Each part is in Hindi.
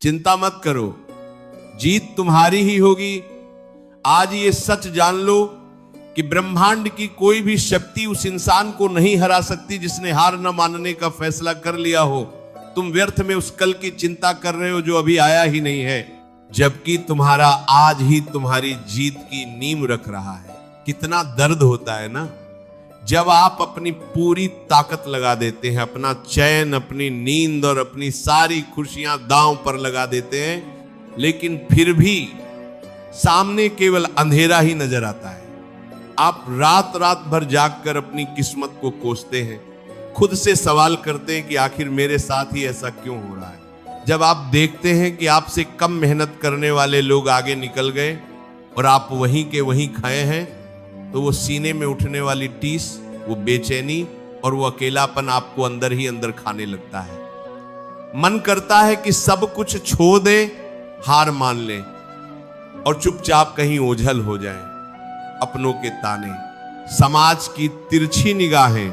चिंता मत करो, जीत तुम्हारी ही होगी। आज ये सच जान लो कि ब्रह्मांड की कोई भी शक्ति उस इंसान को नहीं हरा सकती जिसने हार न मानने का फैसला कर लिया हो। तुम व्यर्थ में उस कल की चिंता कर रहे हो जो अभी आया ही नहीं है, जबकि तुम्हारा आज ही तुम्हारी जीत की नींव रख रहा है। कितना दर्द होता है ना, जब आप अपनी पूरी ताकत लगा देते हैं, अपना चैन, अपनी नींद और अपनी सारी खुशियां दांव पर लगा देते हैं, लेकिन फिर भी सामने केवल अंधेरा ही नजर आता है। आप रात रात भर जागकर अपनी किस्मत को कोसते हैं, खुद से सवाल करते हैं कि आखिर मेरे साथ ही ऐसा क्यों हो रहा है। जब आप देखते हैं कि आपसे कम मेहनत करने वाले लोग आगे निकल गए और आप वहीं के वहीं खड़े हैं, तो वो सीने में उठने वाली टीस, वो बेचैनी और वो अकेलापन आपको अंदर ही अंदर खाने लगता है। मन करता है कि सब कुछ छोड़ दें, हार मान लें और चुपचाप कहीं ओझल हो जाएं। अपनों के ताने, समाज की तिरछी निगाहें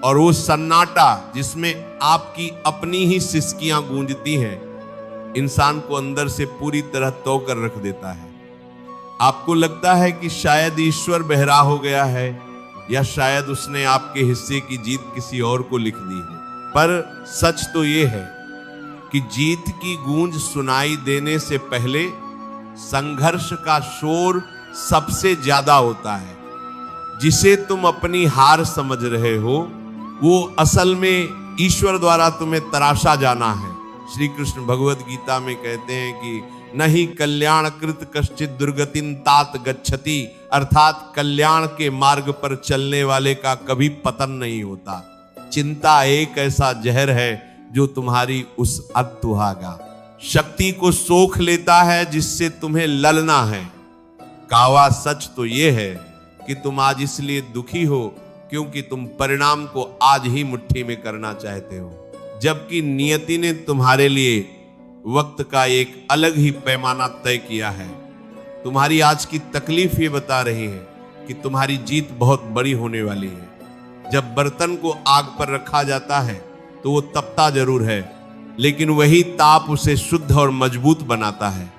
और वो सन्नाटा जिसमें आपकी अपनी ही सिसकियां गूंजती हैं, इंसान को अंदर से पूरी तरह तोड़ कर रख देता है। आपको लगता है कि शायद ईश्वर बहरा हो गया है या शायद उसने आपके हिस्से की जीत किसी और को लिख दी है। पर सच तो ये है कि जीत की गूंज सुनाई देने से पहले संघर्ष का शोर सबसे ज्यादा होता है। जिसे तुम अपनी हार समझ रहे हो, वो असल में ईश्वर द्वारा तुम्हें तराशा जाना है। श्री कृष्ण भगवद गीता में कहते हैं कि नहीं कल्याण कृत कश्चित दुर्गतिन तात गच्छति, अर्थात कल्याण के मार्ग पर चलने वाले का कभी पतन नहीं होता। चिंता एक ऐसा जहर है जो तुम्हारी उस अतुहागा शक्ति को सोख लेता है जिससे तुम्हें ललना है। कावा सच तो ये है कि तुम आज इसलिए दुखी हो क्योंकि तुम परिणाम को आज ही मुट्ठी में करना चाहते हो, जबकि नियति ने तुम्हारे लिए वक्त का एक अलग ही पैमाना तय किया है। तुम्हारी आज की तकलीफ ये बता रही है कि तुम्हारी जीत बहुत बड़ी होने वाली है। जब बर्तन को आग पर रखा जाता है तो वो तपता जरूर है, लेकिन वही ताप उसे शुद्ध और मजबूत बनाता है।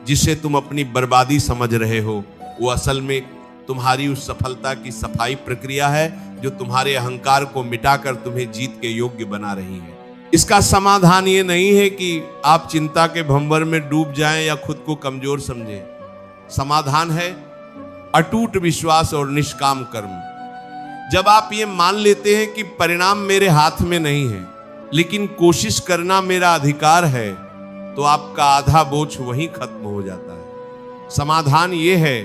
जिसे तुम अपनी बर्बादी समझ रहे हो, वो असल में तुम्हारी उस सफलता की सफाई प्रक्रिया है जो तुम्हारे अहंकार को मिटाकर तुम्हें जीत के योग्य बना रही है। इसका समाधान ये नहीं है कि आप चिंता के भंवर में डूब जाएं या खुद को कमजोर समझें। समाधान है अटूट विश्वास और निष्काम कर्म। जब आप ये मान लेते हैं कि परिणाम मेरे हाथ में नहीं है, लेकिन कोशिश करना मेरा अधिकार है, तो आपका आधा बोझ वहीं खत्म हो जाता है। समाधान ये है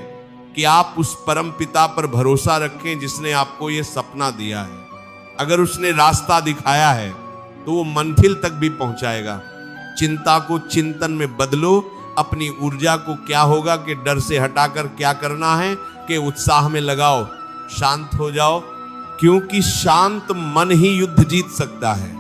कि आप उस परम पिता पर भरोसा रखें जिसने आपको ये सपना दिया है। अगर उसने रास्ता दिखाया है तो वो मंजिल तक भी पहुंचाएगा। चिंता को चिंतन में बदलो। अपनी ऊर्जा को क्या होगा कि डर से हटाकर क्या करना है कि उत्साह में लगाओ। शांत हो जाओ, क्योंकि शांत मन ही युद्ध जीत सकता है।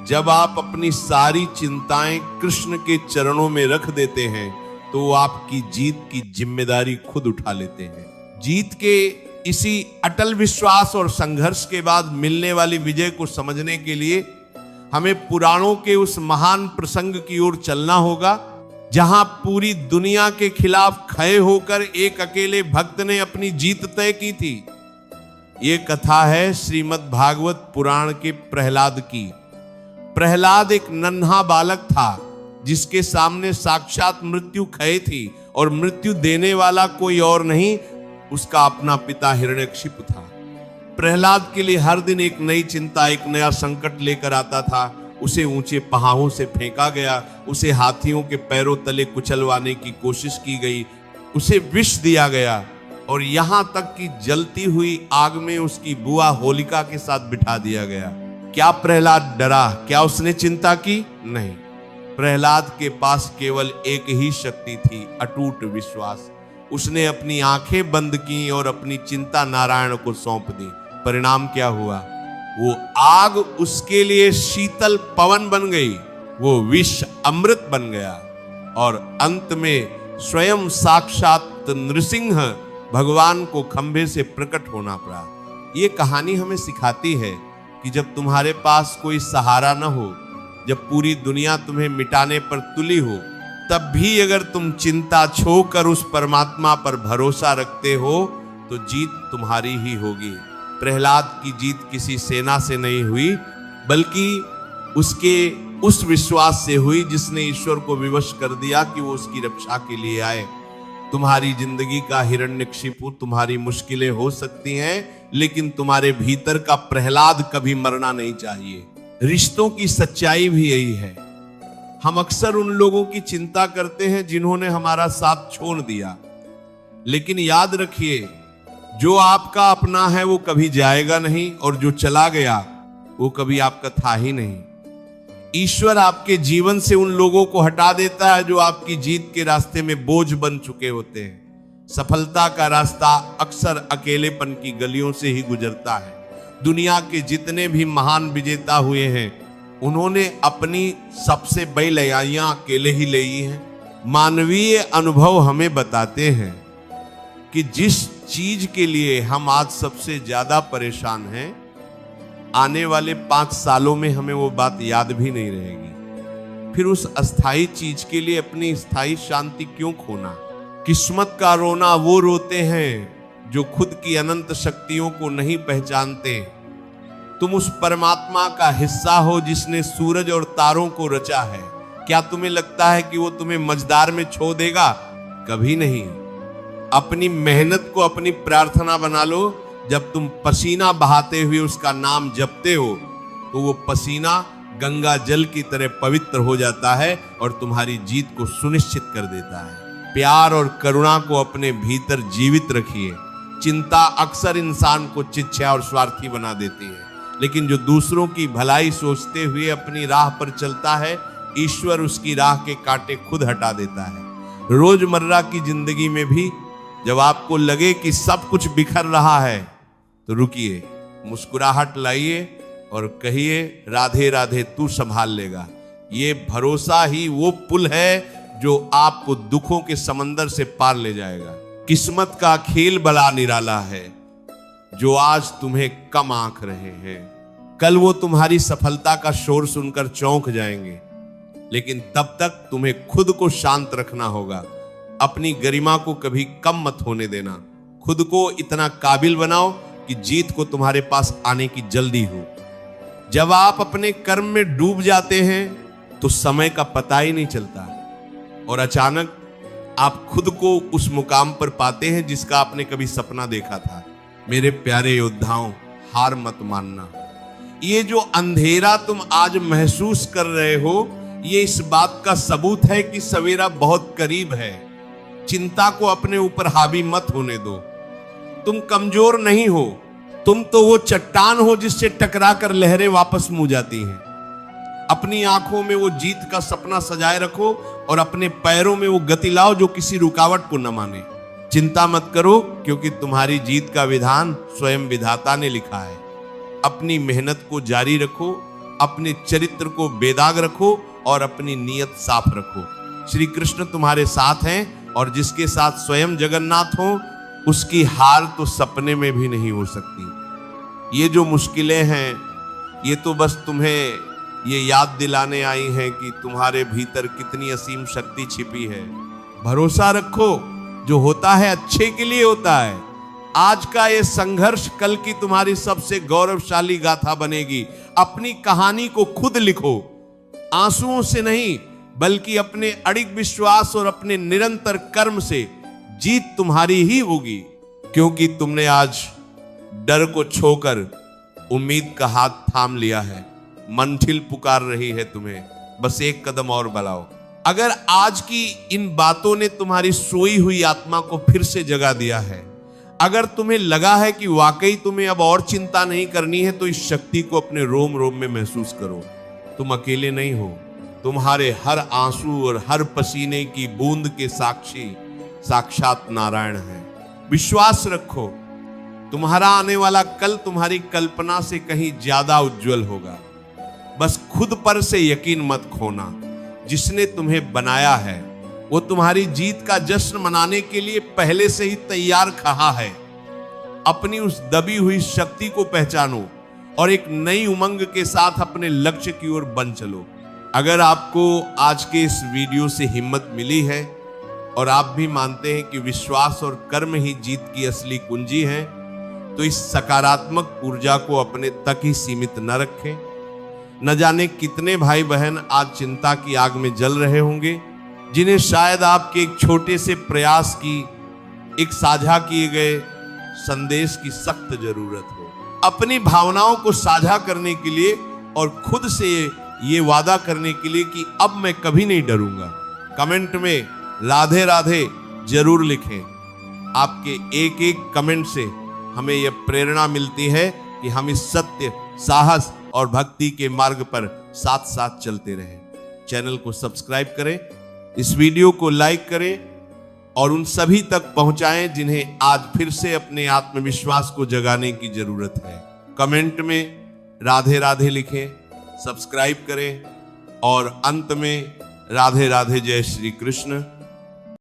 जब आप अपनी सारी चिंताएं कृष्ण के चरणों में रख देते हैं तो वो आपकी जीत की जिम्मेदारी खुद उठा लेते हैं। जीत के इसी अटल विश्वास और संघर्ष के बाद मिलने वाली विजय को समझने के लिए हमें पुराणों के उस महान प्रसंग की ओर चलना होगा जहां पूरी दुनिया के खिलाफ खड़े होकर एक अकेले भक्त ने अपनी जीत तय की थी। ये कथा है श्रीमद् भागवत पुराण के प्रहलाद की। प्रहलाद एक नन्हा बालक था जिसके सामने साक्षात मृत्यु खड़ी थी, और मृत्यु देने वाला कोई और नहीं, उसका अपना पिता हिरण्यकशिपु था। प्रहलाद के लिए हर दिन एक नई चिंता, एक नया संकट लेकर आता था। उसे ऊंचे पहाड़ों से फेंका गया, उसे हाथियों के पैरों तले कुचलवाने की कोशिश की गई, उसे विष दिया गया, और यहां तक कि जलती हुई आग में उसकी बुआ होलिका के साथ बिठा दिया गया। क्या प्रहलाद डरा? क्या उसने चिंता की? नहीं। प्रहलाद के पास केवल एक ही शक्ति थी, अटूट विश्वास। उसने अपनी आंखें बंद की और अपनी चिंता नारायण को सौंप दी। परिणाम क्या हुआ? वो आग उसके लिए शीतल पवन बन गई, वो विष अमृत बन गया, और अंत में स्वयं साक्षात नृसिंह भगवान को खंभे से प्रकट होना पड़ा। ये कहानी हमें सिखाती है कि जब तुम्हारे पास कोई सहारा न हो जब पूरी दुनिया तुम्हें मिटाने पर तुली हो, तब भी अगर तुम चिंता छोड़कर उस परमात्मा पर भरोसा रखते हो तो जीत तुम्हारी ही होगी। प्रहलाद की जीत किसी सेना से नहीं हुई, बल्कि उसके उस विश्वास से हुई जिसने ईश्वर को विवश कर दिया कि वो उसकी रक्षा के लिए आए। तुम्हारी जिंदगी का हिरण्यकशिपु, तुम्हारी मुश्किलें हो सकती हैं, लेकिन तुम्हारे भीतर का प्रहलाद कभी मरना नहीं चाहिए। रिश्तों की सच्चाई भी यही है। हम अक्सर उन लोगों की चिंता करते हैं जिन्होंने हमारा साथ छोड़ दिया, लेकिन याद रखिए, जो आपका अपना है वो कभी जाएगा नहीं, और जो चला गया वो कभी आपका था ही नहीं। ईश्वर आपके जीवन से उन लोगों को हटा देता है जो आपकी जीत के रास्ते में बोझ बन चुके होते हैं। सफलता का रास्ता अक्सर अकेलेपन की गलियों से ही गुजरता है। दुनिया के जितने भी महान विजेता हुए हैं, उन्होंने अपनी सबसे बड़ी लड़ाइयां अकेले ही लड़ी हैं। मानवीय अनुभव हमें बताते हैं कि जिस चीज के लिए हम आज सबसे ज्यादा परेशान हैं, आने वाले 5 सालों में हमें वो बात याद भी नहीं रहेगी। फिर उस अस्थाई चीज के लिए अपनी स्थायी शांति क्यों खोना? किस्मत का रोना वो रोते हैं जो खुद की अनंत शक्तियों को नहीं पहचानते। तुम उस परमात्मा का हिस्सा हो जिसने सूरज और तारों को रचा है। क्या तुम्हें लगता है कि वो तुम्हें मझदार में छोड़ देगा? कभी नहीं। अपनी मेहनत को अपनी प्रार्थना बना लो। जब तुम पसीना बहाते हुए उसका नाम जपते हो तो वो पसीना गंगा जल की तरह पवित्र हो जाता है और तुम्हारी जीत को सुनिश्चित कर देता है। प्यार और करुणा को अपने भीतर जीवित रखिए। चिंता अक्सर इंसान को चिच्चा और स्वार्थी बना देती है, लेकिन जो दूसरों की भलाई सोचते हुए अपनी राह पर चलता है, ईश्वर उसकी राह के कांटे खुद हटा देता है। रोजमर्रा की जिंदगी में भी जब आपको लगे कि सब कुछ बिखर रहा है तो रुकिए, मुस्कुराहट लाइए और कहिए, राधे राधे तू संभाल लेगा। ये भरोसा ही वो पुल है जो आपको दुखों के समंदर से पार ले जाएगा। किस्मत का खेल बड़ा निराला है। जो आज तुम्हें कम आंक रहे हैं, कल वो तुम्हारी सफलता का शोर सुनकर चौंक जाएंगे। लेकिन तब तक तुम्हें खुद को शांत रखना होगा। अपनी गरिमा को कभी कम मत होने देना। खुद को इतना काबिल बनाओ कि जीत को तुम्हारे पास आने की जल्दी हो। जब आप अपने कर्म में डूब जाते हैं तो समय का पता ही नहीं चलता, और अचानक आप खुद को उस मुकाम पर पाते हैं जिसका आपने कभी सपना देखा था। मेरे प्यारे योद्धाओं, हार मत मानना। ये जो अंधेरा तुम आज महसूस कर रहे हो, ये इस बात का सबूत है कि सवेरा बहुत करीब है। चिंता को अपने ऊपर हावी मत होने दो। तुम कमजोर नहीं हो, तुम तो वो चट्टान हो जिससे टकराकर लहरें वापस मुड़ जाती हैं। अपनी आंखों में वो जीत का सपना सजाए रखो और अपने पैरों में वो गति लाओ जो किसी रुकावट को न माने। चिंता मत करो, क्योंकि तुम्हारी जीत का विधान स्वयं विधाता ने लिखा है। अपनी मेहनत को जारी रखो, अपने चरित्र को बेदाग रखो और अपनी नीयत साफ रखो। श्री कृष्ण तुम्हारे साथ हैं, और जिसके साथ स्वयं जगन्नाथ हो, उसकी हार तो सपने में भी नहीं हो सकती। ये जो मुश्किलें हैं, ये तो बस तुम्हें ये याद दिलाने आई हैं कि तुम्हारे भीतर कितनी असीम शक्ति छिपी है। भरोसा रखो, जो होता है अच्छे के लिए होता है। आज का ये संघर्ष कल की तुम्हारी सबसे गौरवशाली गाथा बनेगी। अपनी कहानी को खुद लिखो, आंसुओं से नहीं, बल्कि अपने अड़िग विश्वास और अपने निरंतर कर्म से जीत तुम्हारी ही होगी। क्योंकि तुमने आज डर को छोकर उम्मीद का हाथ थाम लिया है। मंजिल पुकार रही है तुम्हें, बस एक कदम और बढ़ाओ। अगर आज की इन बातों ने तुम्हारी सोई हुई आत्मा को फिर से जगा दिया है, अगर तुम्हें लगा है कि वाकई तुम्हें अब और चिंता नहीं करनी है, तो इस शक्ति को अपने रोम रोम में महसूस करो। तुम अकेले नहीं हो। तुम्हारे हर आंसू और हर पसीने की बूंद के साक्षी साक्षात नारायण है। विश्वास रखो, तुम्हारा आने वाला कल तुम्हारी कल्पना से कहीं ज्यादा उज्जवल होगा। बस खुद पर से यकीन मत खोना। जिसने तुम्हें बनाया है वो तुम्हारी जीत का जश्न मनाने के लिए पहले से ही तैयार खड़ा है। अपनी उस दबी हुई शक्ति को पहचानो और एक नई उमंग के साथ अपने लक्ष्य की ओर बन चलो। अगर आपको आज के इस वीडियो से हिम्मत मिली है और आप भी मानते हैं कि विश्वास और कर्म ही जीत की असली कुंजी है, तो इस सकारात्मक ऊर्जा को अपने तक ही सीमित न रखें। न जाने कितने भाई बहन आज चिंता की आग में जल रहे होंगे, जिन्हें शायद आपके एक छोटे से प्रयास की, एक साझा किए गए संदेश की सख्त जरूरत हो। अपनी भावनाओं को साझा करने के लिए और खुद से ये वादा करने के लिए कि अब मैं कभी नहीं डरूंगा, कमेंट में राधे राधे जरूर लिखें। आपके एक एक कमेंट से हमें यह प्रेरणा मिलती है कि हम इस सत्य, साहस और भक्ति के मार्ग पर साथ साथ चलते रहें। चैनल को सब्सक्राइब करें, इस वीडियो को लाइक करें और उन सभी तक पहुंचाएं जिन्हें आज फिर से अपने आत्मविश्वास को जगाने की जरूरत है। कमेंट में राधे राधे लिखें, सब्सक्राइब करें और अंत में राधे राधे, जय श्री कृष्ण।